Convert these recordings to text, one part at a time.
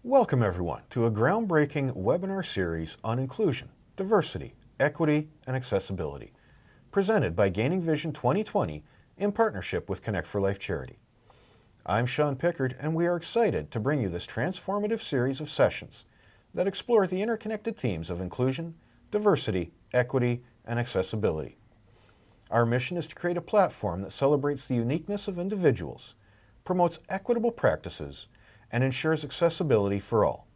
Welcome everyone to a groundbreaking webinar series on inclusion, diversity, equity, and accessibility, presented by Gaining Vision 2020 in partnership with Connect for Life Charity. I'm Sean Pickard, and we are excited to bring you this transformative series of sessions that explore the interconnected themes of inclusion, diversity, equity, and accessibility. Our mission is to create a platform that celebrates the uniqueness of individuals, promotes equitable practices, and ensures accessibility for all.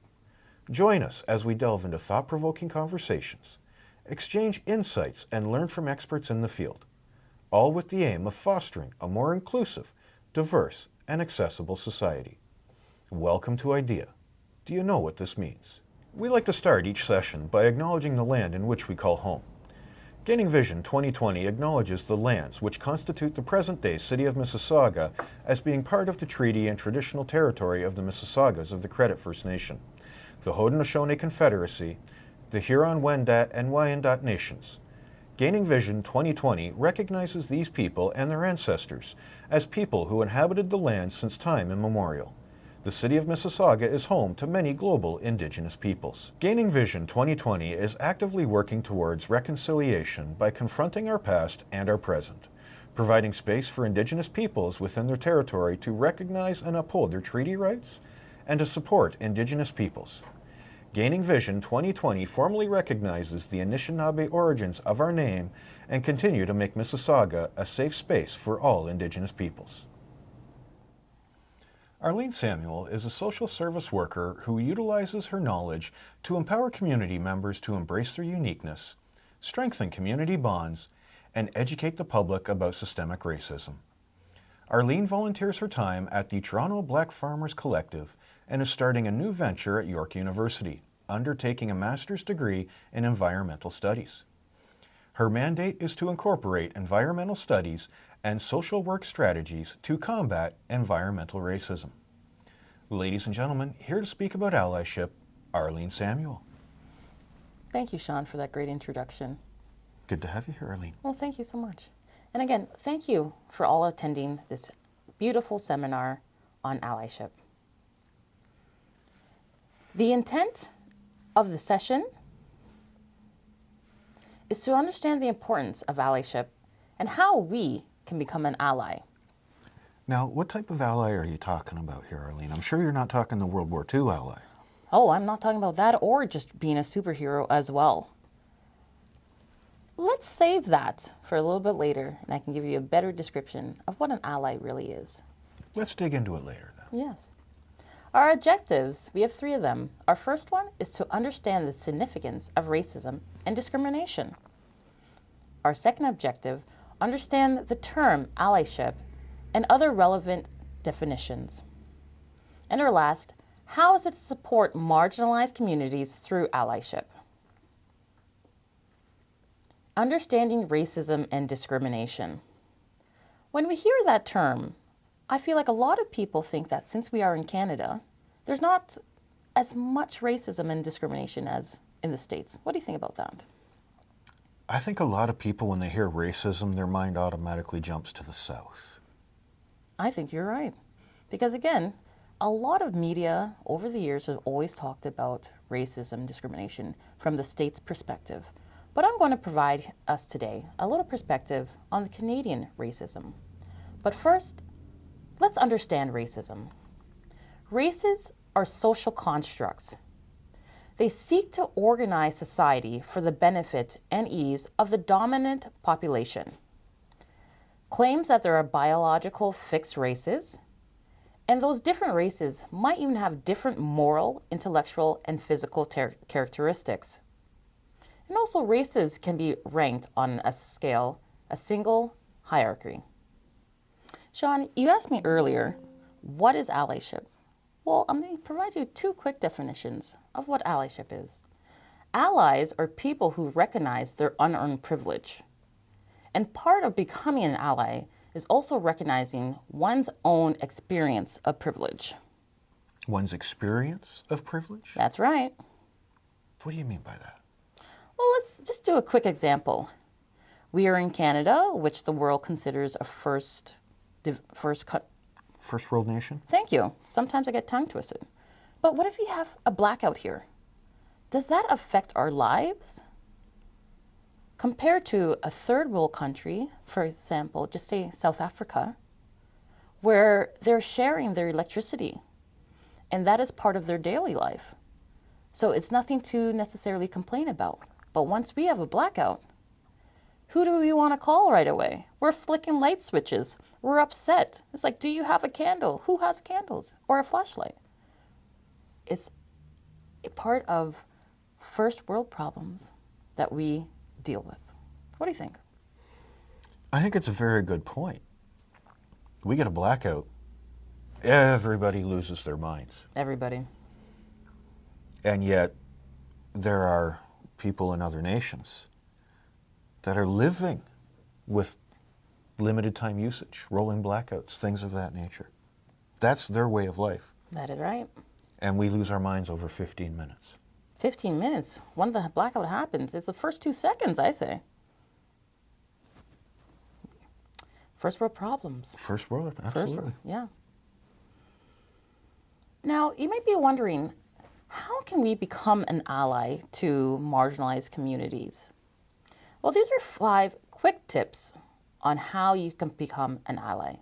Join us as we delve into thought-provoking conversations, exchange insights, and learn from experts in the field, all with the aim of fostering a more inclusive, diverse, and accessible society. Welcome to I.D.E.A. Do you know what this means? We like to start each session by acknowledging the land in which we call home. Gaining Vision 2020 acknowledges the lands which constitute the present-day City of Mississauga as being part of the treaty and traditional territory of the Mississaugas of the Credit First Nation, the Haudenosaunee Confederacy, the Huron-Wendat and Wyandot Nations. Gaining Vision 2020 recognizes these people and their ancestors as people who inhabited the land since time immemorial. The City of Mississauga is home to many global Indigenous peoples. Gaining Vision 2020 is actively working towards reconciliation by confronting our past and our present, providing space for Indigenous peoples within their territory to recognize and uphold their treaty rights, and to support Indigenous peoples. Gaining Vision 2020 formally recognizes the Anishinaabe origins of our name and continue to make Mississauga a safe space for all Indigenous peoples. Arlene Samuel is a social service worker who utilizes her knowledge to empower community members to embrace their uniqueness, strengthen community bonds, and educate the public about systemic racism. Arlene volunteers her time at the Toronto Black Farmers Collective and is starting a new venture at York University, undertaking a master's degree in environmental studies. Her mandate is to incorporate environmental studies and social work strategies to combat environmental racism. Ladies and gentlemen, here to speak about allyship, Arlene Samuel. Thank you, Sean, for that great introduction. Good to have you here, Arlene. Well, thank you so much. And again, thank you for all attending this beautiful seminar on allyship. The intent of the session is to understand the importance of allyship and how we can become an ally. Now, what type of ally are you talking about here, Arlene? I'm sure you're not talking the World War II ally. Oh, I'm not talking about that or just being a superhero as well. Let's save that for a little bit later, and I can give you a better description of what an ally really is. Let's dig into it later, then. Yes. Our objectives, we have 3 of them. Our first one is to understand the significance of racism and discrimination. Our second objective, understand the term allyship and other relevant definitions. And our last, how is it to support marginalized communities through allyship? Understanding racism and discrimination. When we hear that term, I feel like a lot of people think that since we are in Canada, there's not as much racism and discrimination as in the States. What do you think about that? I think a lot of people, when they hear racism, their mind automatically jumps to the South. I think you're right. Because again, a lot of media over the years have always talked about racism, discrimination from the State's perspective. But I'm going to provide us today a little perspective on the Canadian racism. But first, let's understand racism. Races are social constructs. They seek to organize society for the benefit and ease of the dominant population. Claims that there are biological fixed races, and those different races might even have different moral, intellectual, and physical characteristics. And also races can be ranked on a scale, a single hierarchy. Sean, you asked me earlier, what is allyship? Well, I'm going to provide you 2 quick definitions of what allyship is. Allies are people who recognize their unearned privilege. And part of becoming an ally is also recognizing one's own experience of privilege. One's experience of privilege? That's right. What do you mean by that? Well, let's just do a quick example. We are in Canada, which the world considers a first First world nation? Thank you. Sometimes I get tongue twisted. But what if we have a blackout here? Does that affect our lives? Compared to a third world country, for example, just say South Africa, where they're sharing their electricity, and that is part of their daily life. So it's nothing to necessarily complain about. But once we have a blackout, who do we want to call right away? We're flicking light switches. We're upset. It's like, do you have a candle? Who has candles? Or a flashlight? It's a part of first world problems that we deal with. What do you think? I think it's a very good point. We get a blackout, everybody loses their minds. Everybody. And yet, there are people in other nations that are living with limited time usage, rolling blackouts, things of that nature. That's their way of life. That is right. And we lose our minds over 15 minutes. 15 minutes. When the blackout happens, it's the first 2 seconds, I say. First world problems. First world, absolutely. First world, yeah. Now, you might be wondering, how can we become an ally to marginalized communities? Well, these are 5 quick tips on how you can become an ally.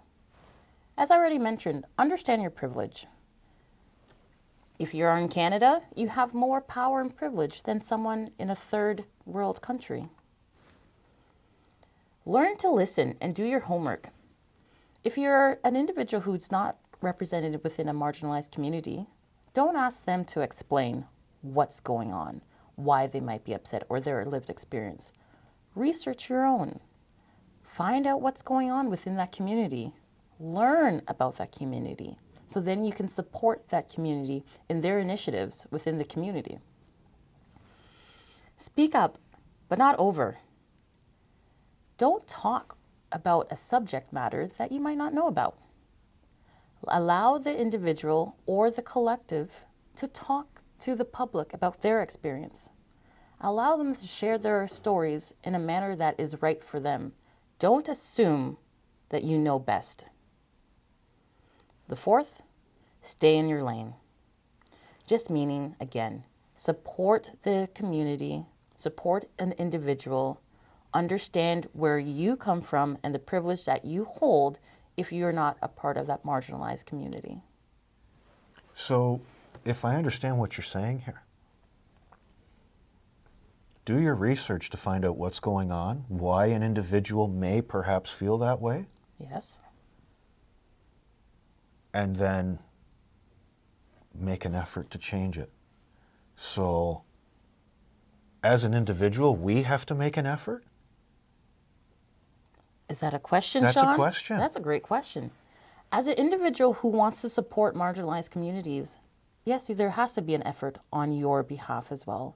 As I already mentioned, understand your privilege. If you're in Canada, you have more power and privilege than someone in a third world country. Learn to listen and do your homework. If you're an individual who's not represented within a marginalized community, don't ask them to explain what's going on, why they might be upset, or their lived experience. Research your own. Find out what's going on within that community. Learn about that community. So then you can support that community in their initiatives within the community. Speak up, but not over. Don't talk about a subject matter that you might not know about. Allow the individual or the collective to talk to the public about their experience. Allow them to share their stories in a manner that is right for them. Don't assume that you know best. The 4th, stay in your lane. Just meaning, again, support the community, support an individual, understand where you come from and the privilege that you hold if you're not a part of that marginalized community. So, if I understand what you're saying here, do your research to find out what's going on, why an individual may perhaps feel that way. Yes. And then make an effort to change it. So, as an individual, we have to make an effort? Is that a question, That's Sean? a question. That's a great question. As an individual who wants to support marginalized communities, yes, there has to be an effort on your behalf as well,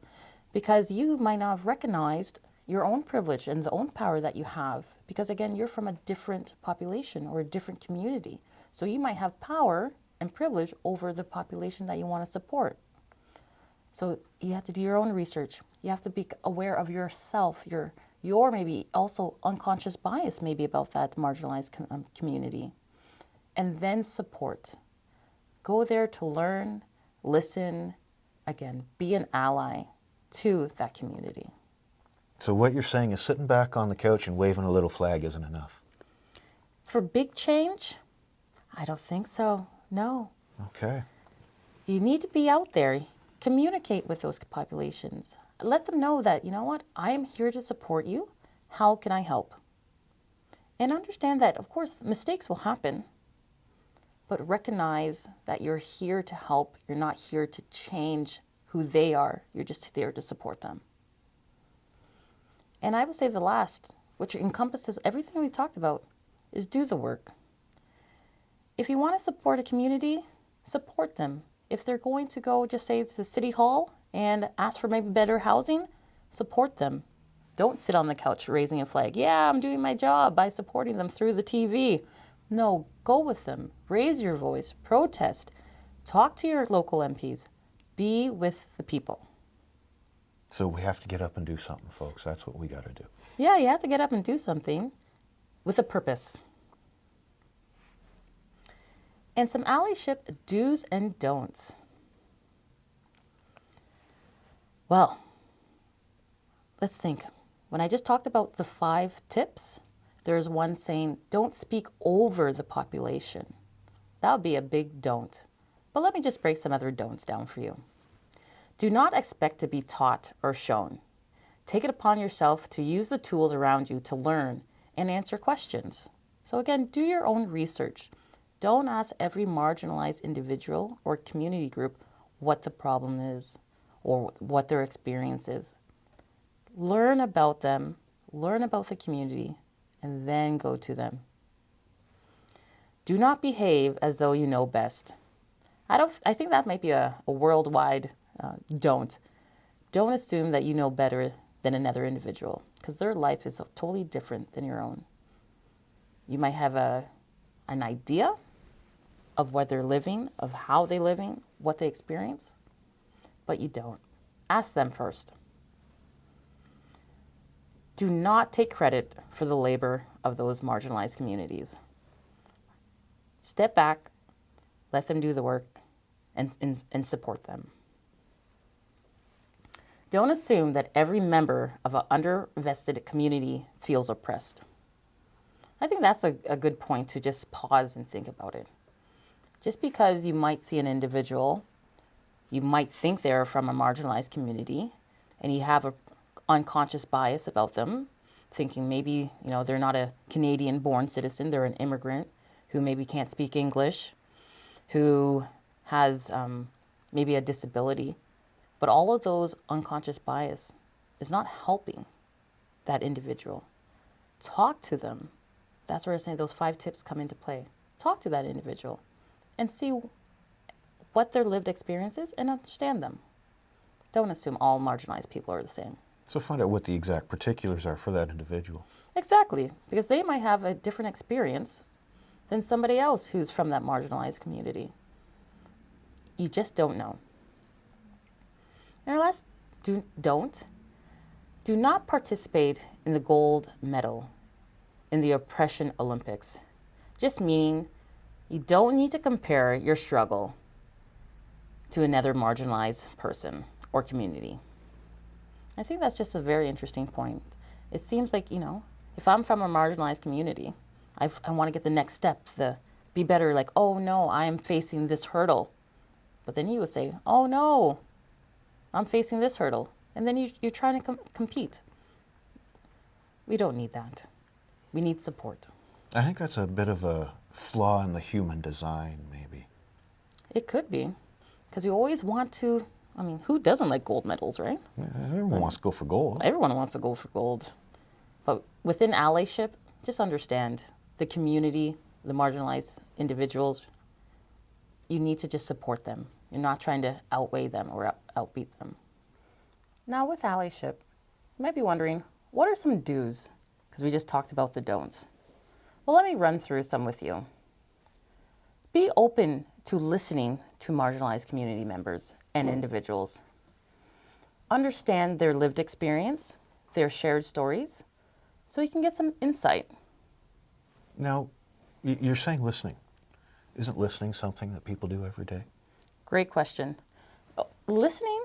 because you might not have recognized your own privilege and the own power that you have, because again, you're from a different population or a different community. So you might have power and privilege over the population that you want to support. So you have to do your own research. You have to be aware of yourself, your maybe also unconscious bias maybe about that marginalized community. And then support. Go there to learn, listen, again, be an ally to that community. So what you're saying is sitting back on the couch and waving a little flag isn't enough? For big change, I don't think so, no. Okay. You need to be out there, communicate with those populations. Let them know that, you know what, I am here to support you. How can I help? And understand that, of course, mistakes will happen, but recognize that you're here to help. You're not here to change who they are. You're just there to support them. And I would say the last, which encompasses everything we talked about, is do the work. If you want to support a community, support them. If they're going to go, just say, to City Hall and ask for maybe better housing, support them. Don't sit on the couch raising a flag. Yeah, I'm doing my job by supporting them through the TV. No, go with them. Raise your voice. Protest. Talk to your local MPs. Be with the people. So we have to get up and do something, folks. That's what we got to do. Yeah, you have to get up and do something with a purpose. And some allyship do's and don'ts. Well, let's think. When I just talked about the 5 tips, there's one saying, don't speak over the population. That would be a big don't. But let me just break some other don'ts down for you. Do not expect to be taught or shown. Take it upon yourself to use the tools around you to learn and answer questions. So again, do your own research. Don't ask every marginalized individual or community group what the problem is or what their experience is. Learn about them, learn about the community, and then go to them. Do not behave as though you know best. I think that might be a worldwide don't. Don't assume that you know better than another individual, because their life is totally different than your own. You might have an idea of what they're living, of how they're living, what they experience, but you don't. Ask them first. Do not take credit for the labor of those marginalized communities. Step back, let them do the work, and support them. Don't assume that every member of an underrepresented community feels oppressed. I think that's a good point to just pause and think about it. Just because you might see an individual, you might think they're from a marginalized community, and you have an unconscious bias about them, thinking maybe they're not a Canadian-born citizen, they're an immigrant who maybe can't speak English, who has maybe a disability. But all of those unconscious bias is not helping that individual. Talk to them. That's where I say those 5 tips come into play. Talk to that individual and see what their lived experience is and understand them. Don't assume all marginalized people are the same. So find out what the exact particulars are for that individual. Exactly, because they might have a different experience than somebody else who's from that marginalized community. You just don't know. And our last do not participate in the gold medal in the oppression Olympics. Just meaning you don't need to compare your struggle to another marginalized person or community. I think that's just a very interesting point. It seems like, if I'm from a marginalized community, I want to get the next step, be better, like, oh no, I am facing this hurdle. But then you would say, oh no, I'm facing this hurdle. And then you're trying to compete. We don't need that. We need support. I think that's a bit of a flaw in the human design, maybe. It could be. Because you always want to, who doesn't like gold medals, right? Yeah, everyone wants to go for gold. Everyone wants to go for gold. But within allyship, just understand the community, the marginalized individuals, you need to just support them. You're not trying to outweigh them or outbeat them. Now with allyship, you might be wondering, what are some do's? Because we just talked about the don'ts. Well, let me run through some with you. Be open to listening to marginalized community members and individuals. Understand their lived experience, their shared stories, so you can get some insight. Now, you're saying listening. Isn't listening something that people do every day? Great question. Listening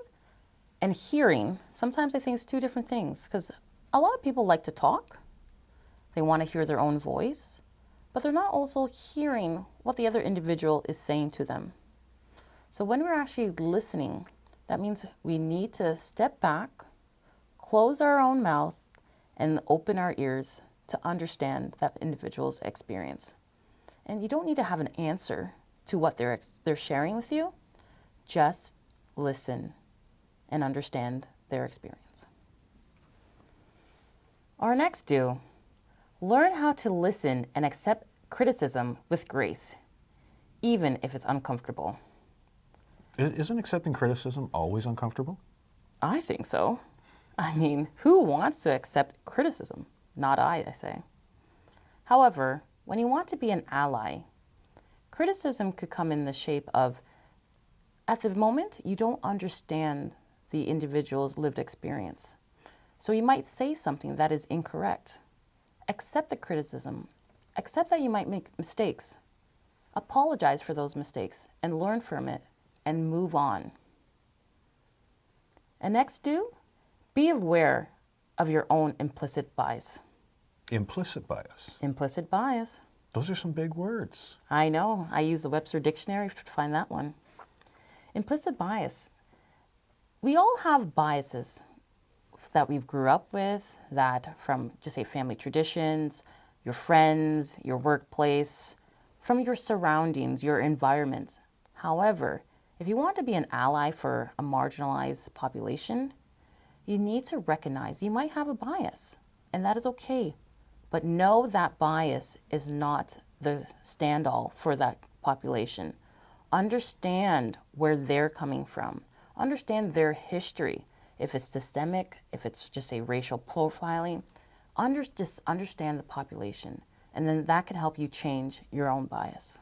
and hearing, sometimes I think it's 2 different things, because a lot of people like to talk. They want to hear their own voice, but they're not also hearing what the other individual is saying to them. So when we're actually listening, that means we need to step back, close our own mouth, and open our ears to understand that individual's experience. And you don't need to have an answer to what they're sharing with you. Just listen and understand their experience. Our next do, learn how to listen and accept criticism with grace, even if it's uncomfortable. Isn't accepting criticism always uncomfortable? I think so. Who wants to accept criticism? Not I say. However, when you want to be an ally, criticism could come in the shape of, at the moment, you don't understand the individual's lived experience. So you might say something that is incorrect. Accept the criticism. Accept that you might make mistakes. Apologize for those mistakes and learn from it and move on. And next, be aware of your own implicit bias. Implicit bias. Implicit bias. Those are some big words. I know. I use the Webster Dictionary to find that one. Implicit bias. We all have biases that we grew up with, that from, just say, family traditions, your friends, your workplace, from your surroundings, your environment. However, if you want to be an ally for a marginalized population, you need to recognize you might have a bias, and that is okay. But know that bias is not the stand-all for that population. Understand where they're coming from. Understand their history. If it's systemic, if it's just a racial profiling, just understand the population. And then that can help you change your own bias.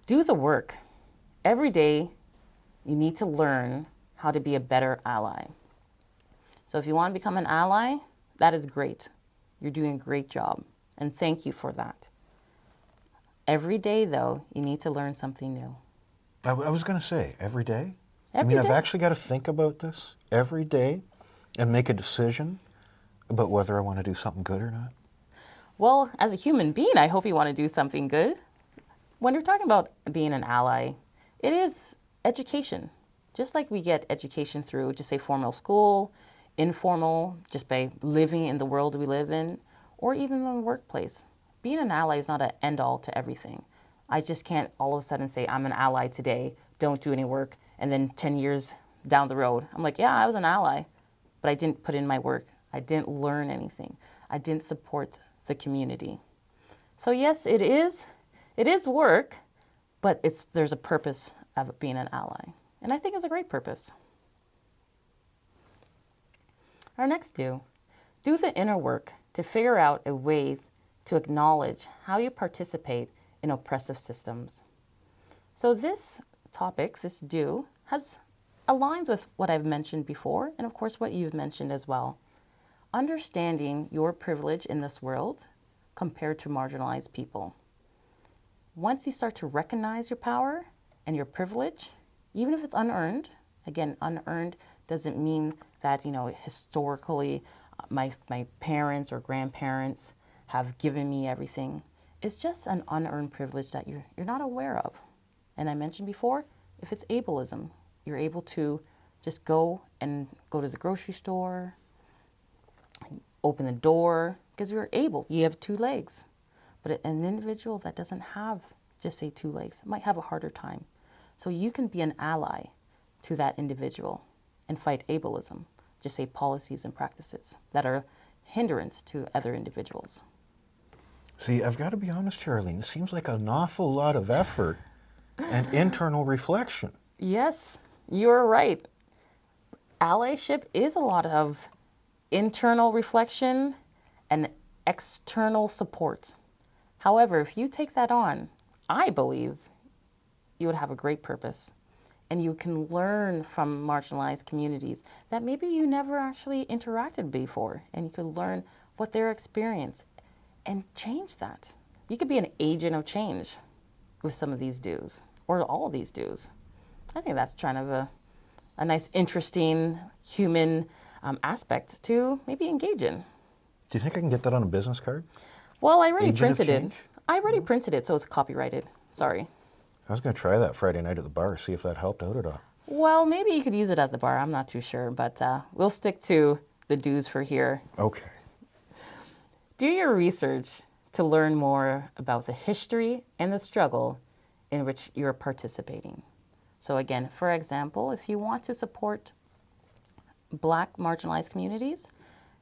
Do the work. Every day, you need to learn how to be a better ally. So if you want to become an ally, that is great. You're doing a great job. And thank you for that. Every day, though, you need to learn something new. I was going to say, every day? Every day. I've actually got to think about this every day and make a decision about whether I want to do something good or not. Well, as a human being, I hope you want to do something good. When you're talking about being an ally, it is education. Just like we get education through, just say, formal school, informal, just by living in the world we live in, or even in the workplace. Being an ally is not an end-all to everything. I just can't all of a sudden say, I'm an ally today, don't do any work, and then 10 years down the road, I'm like, yeah, I was an ally, but I didn't put in my work. I didn't learn anything. I didn't support the community. So yes, it is work, but there's a purpose of being an ally. And I think it's a great purpose. Our next do the inner work to figure out a way to acknowledge how you participate in oppressive systems. So this topic, this do, aligns with what I've mentioned before, and of course what you've mentioned as well. Understanding your privilege in this world compared to marginalized people. Once you start to recognize your power and your privilege, even if it's unearned, again, unearned doesn't mean that, historically my parents or grandparents have given me everything. It's just an unearned privilege that you're not aware of. And I mentioned before, if it's ableism, you're able to just go to the grocery store, open the door, because you're able, you have 2 legs. But an individual that doesn't have, just say, 2 legs, might have a harder time. So you can be an ally to that individual and fight ableism, just say policies and practices that are hindrance to other individuals. See, I've got to be honest here, Arlene, it seems like an awful lot of effort and internal reflection. Yes, you're right. Allyship is a lot of internal reflection and external support. However, if you take that on, I believe you would have a great purpose. And you can learn from marginalized communities that maybe you never actually interacted before. And you can learn what their experience and change that. You could be an agent of change with some of these dues, or all of these dues. I think that's kind of a nice, interesting human aspect to maybe engage in. Do you think I can get that on a business card? Well, I already Agent of printed it. change? I already printed it, so it's copyrighted. Sorry. I was going to try that Friday night at the bar, see if that helped out at all. Well, maybe you could use it at the bar. I'm not too sure, but we'll stick to the dues for here. Okay. Do your research to learn more about the history and the struggle in which you're participating. So again, for example, if you want to support Black marginalized communities,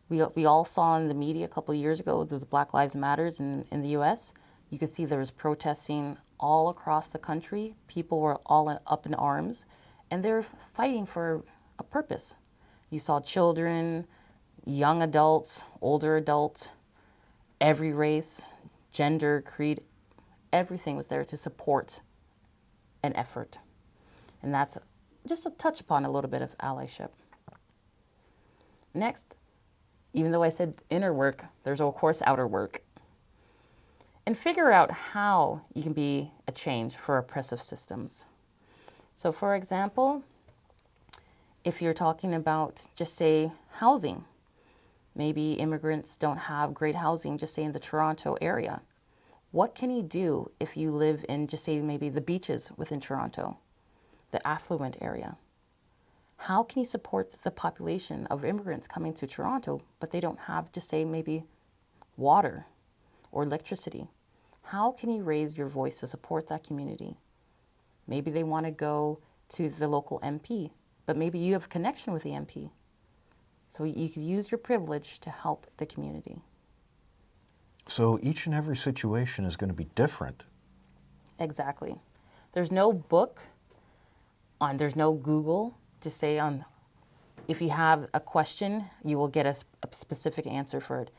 we all saw in the media a couple of years ago, those Black Lives Matters in the US. You could see there was protesting all across the country. People were all up in arms, and they're fighting for a purpose. You saw children, young adults, older adults, every race, gender, creed, everything was there to support an effort. And that's just to touch upon a little bit of allyship. Next, even though I said inner work, there's of course outer work. And figure out how you can be a change for oppressive systems. So for example, if you're talking about, just say, housing, maybe immigrants don't have great housing, just say in the Toronto area. What can you do if you live in, just say, maybe the beaches within Toronto, the affluent area? How can you support the population of immigrants coming to Toronto, but they don't have, just say, maybe water or electricity? How can you raise your voice to support that community? Maybe they want to go to the local MP, but maybe you have a connection with the MP. So you could use your privilege to help the community. So each and every situation is going to be different. Exactly. There's no book there's no Google. Just say if you have a question, you will get a specific answer for it.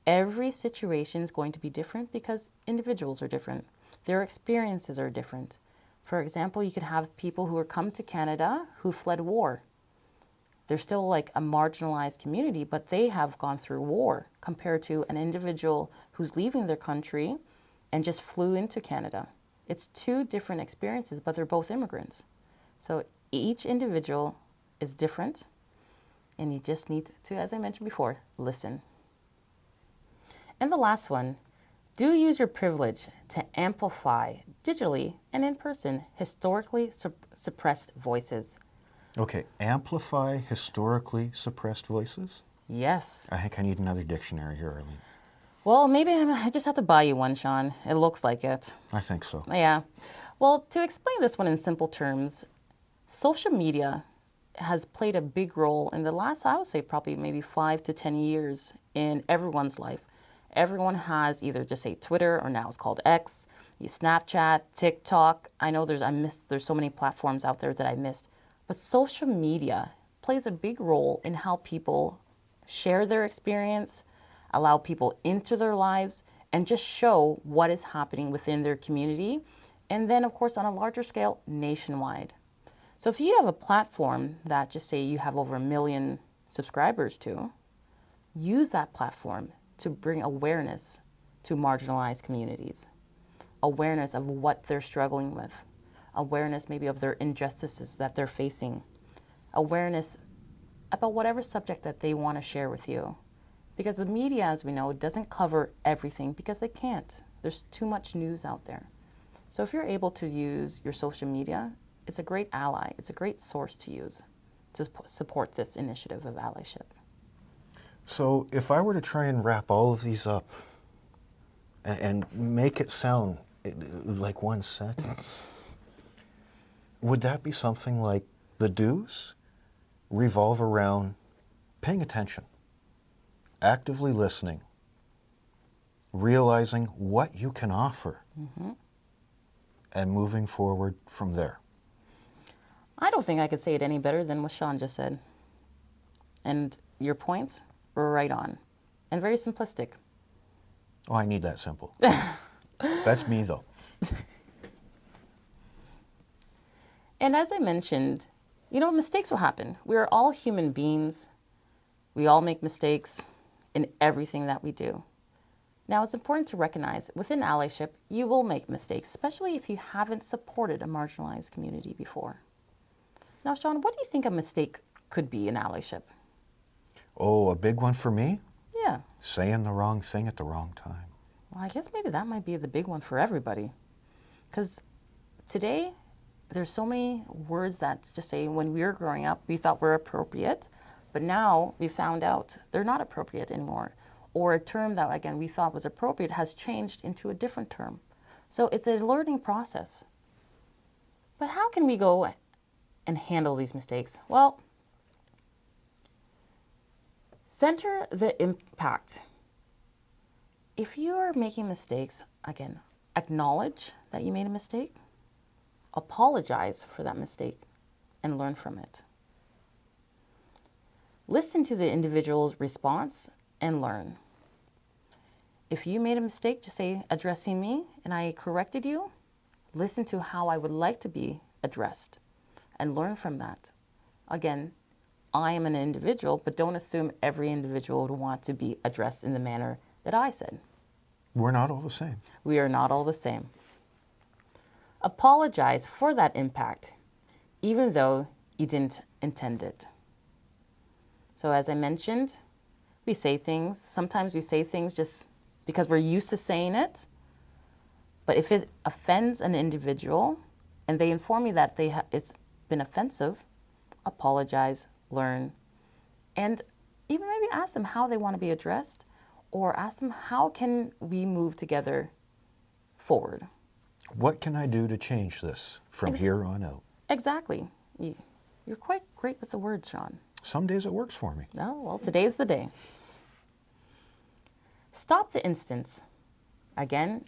Every situation is going to be different because individuals are different. Their experiences are different. For example, you could have people who are come to Canada who fled war. They're still like a marginalized community, but they have gone through war compared to an individual who's leaving their country and just flew into Canada. It's two different experiences, but they're both immigrants. So each individual is different, and you just need to, as I mentioned before, listen. And the last one, do use your privilege to amplify digitally and in person historically suppressed voices. Okay, amplify historically suppressed voices? Yes. I think I need another dictionary here, Arlene. Well, maybe I just have to buy you one, Sean. It looks like it. I think so. Yeah. Well, to explain this one in simple terms, social media has played a big role in the last, I would say, probably maybe 5 to 10 years in everyone's life. Everyone has either just say Twitter, or now it's called X, Snapchat, TikTok. I know there's so many platforms out there that I missed. But social media plays a big role in how people share their experience, allow people into their lives, and just show what is happening within their community. And then, of course, on a larger scale, nationwide. So if you have a platform that, just say, you have over 1 million subscribers to, use that platform to bring awareness to marginalized communities, awareness of what they're struggling with, awareness maybe of their injustices that they're facing, awareness about whatever subject that they want to share with you. Because the media, as we know, doesn't cover everything because they can't. There's too much news out there. So if you're able to use your social media, it's a great ally. It's a great source to use to support this initiative of allyship. So if I were to try and wrap all of these up and make it sound like one sentence, would that be something like the do's revolve around paying attention, actively listening, realizing what you can offer, and moving forward from there? I don't think I could say it any better than what Sean just said. And your points were right on and very simplistic. Oh, I need that simple. That's me, though. And as I mentioned, mistakes will happen. We are all human beings. We all make mistakes in everything that we do. Now, it's important to recognize within allyship, you will make mistakes, especially if you haven't supported a marginalized community before. Now, Sean, what do you think a mistake could be in allyship? Oh, a big one for me? Yeah. Saying the wrong thing at the wrong time. Well, I guess maybe that might be the big one for everybody. Because today, there's so many words that just say when we were growing up, we thought were appropriate, but now we found out they're not appropriate anymore. Or a term that, again, we thought was appropriate has changed into a different term. So it's a learning process. But how can we go and handle these mistakes? Well, center the impact. If you are making mistakes, again, acknowledge that you made a mistake, apologize for that mistake, and learn from it. Listen to the individual's response and learn. If you made a mistake, just say, addressing me, and I corrected you, listen to how I would like to be addressed and learn from that. Again, I am an individual, but don't assume every individual would want to be addressed in the manner that I said. We're not all the same. We are not all the same. Apologize for that impact. even though you didn't intend it. So as I mentioned, we say things, sometimes we say things just because we're used to saying it, but if it offends an individual and they inform me that it's been offensive, apologize, learn, and even maybe ask them how they want to be addressed, or ask them how can we move together forward. What can I do to change this from here on out? Exactly. You're quite great with the words, Sean. Some days it works for me. Oh, well, today's the day. Stop the instance. Again,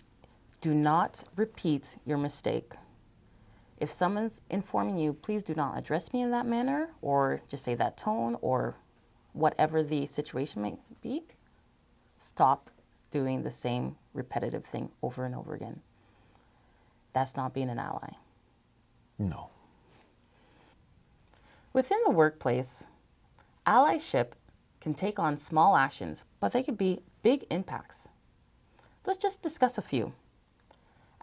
do not repeat your mistake. If someone's informing you, please do not address me in that manner, or just say that tone, or whatever the situation may be. Stop doing the same repetitive thing over and over again. That's not being an ally. No. Within the workplace, allyship can take on small actions, but they could be big impacts. Let's just discuss a few.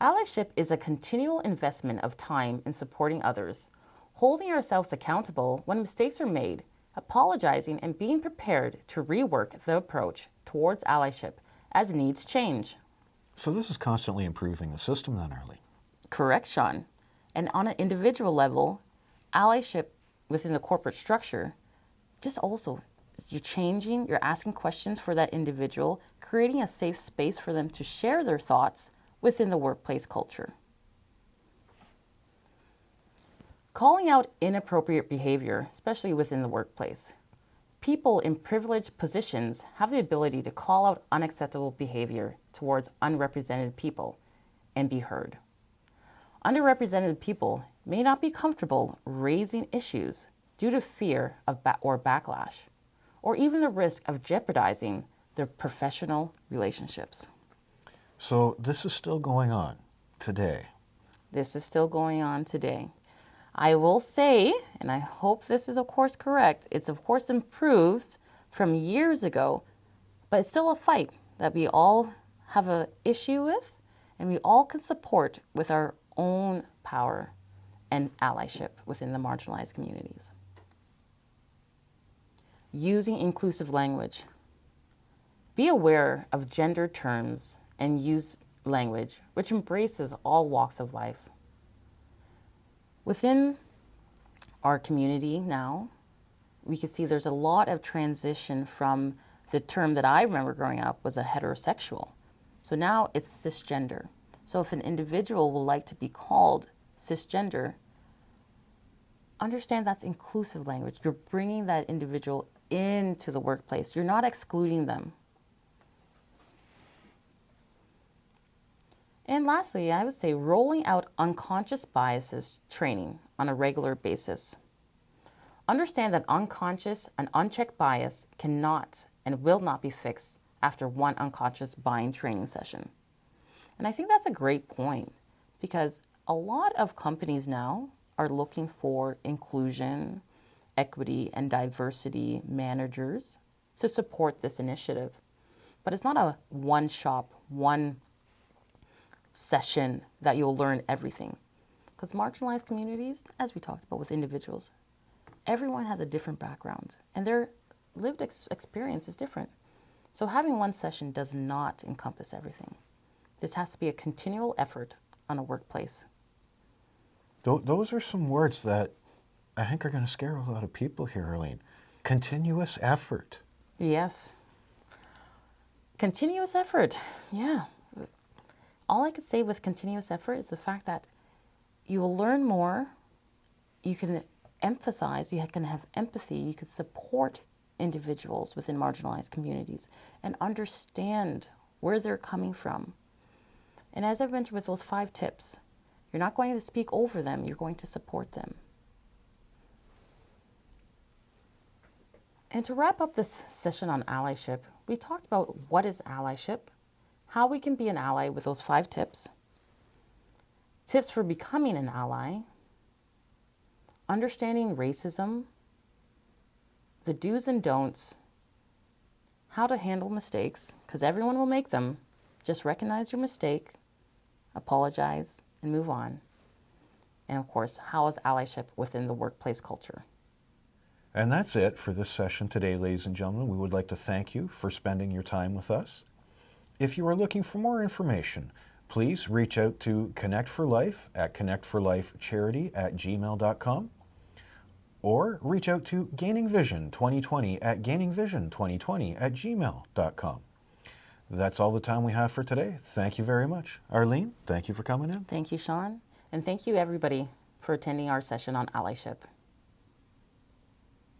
Allyship is a continual investment of time in supporting others, holding ourselves accountable when mistakes are made, apologizing, and being prepared to rework the approach towards allyship as needs change. So this is constantly improving the system then, Arlene? Correct, Sean. And on an individual level, allyship within the corporate structure, just also, you're changing, you're asking questions for that individual, creating a safe space for them to share their thoughts within the workplace culture. Calling out inappropriate behavior, especially within the workplace. People in privileged positions have the ability to call out unacceptable behavior towards unrepresented people and be heard. Underrepresented people may not be comfortable raising issues due to fear of or backlash, or even the risk of jeopardizing their professional relationships. So this is still going on today? This is still going on today. I will say, and I hope this is of course correct, it's of course improved from years ago, but it's still a fight that we all have an issue with, and we all can support with our own power and allyship within the marginalized communities. Using inclusive language. Be aware of gender terms and use language which embraces all walks of life. Within our community now, we can see there's a lot of transition from the term that I remember growing up was a heterosexual. So now it's cisgender. So if an individual would like to be called cisgender, understand that's inclusive language. You're bringing that individual into the workplace. You're not excluding them. And lastly, I would say rolling out unconscious biases training on a regular basis. Understand that unconscious and unchecked bias cannot and will not be fixed after one unconscious buying training session. And I think that's a great point because a lot of companies now are looking for inclusion, equity, and diversity managers to support this initiative. But it's not a one-shop, one session that you'll learn everything. Because marginalized communities, as we talked about with individuals, everyone has a different background and their lived experience is different. So having one session does not encompass everything. This has to be a continual effort on a workplace. Those are some words that I think are going to scare a lot of people here, Arlene. Continuous effort. Yes. Continuous effort. Yeah. All I could say with continuous effort is the fact that you will learn more, you can emphasize, you can have empathy, you can support individuals within marginalized communities and understand where they're coming from. And as I've mentioned with those 5 tips, you're not going to speak over them, you're going to support them. And to wrap up this session on allyship, we talked about what is allyship, how we can be an ally with those 5 tips, tips for becoming an ally, understanding racism, the do's and don'ts, how to handle mistakes, because everyone will make them. Just recognize your mistake, apologize, and move on. and of course, how is allyship within the workplace culture? And that's it for this session today, ladies and gentlemen. We would like to thank you for spending your time with us. If you are looking for more information, please reach out to Connect for Life at connectforlifecharity@gmail.com or reach out to Gaining Vision 2020 at gainingvision2020@gmail.com. That's all the time we have for today. Thank you very much. Arlene, thank you for coming in. Thank you, Sean, and thank you everybody for attending our session on allyship.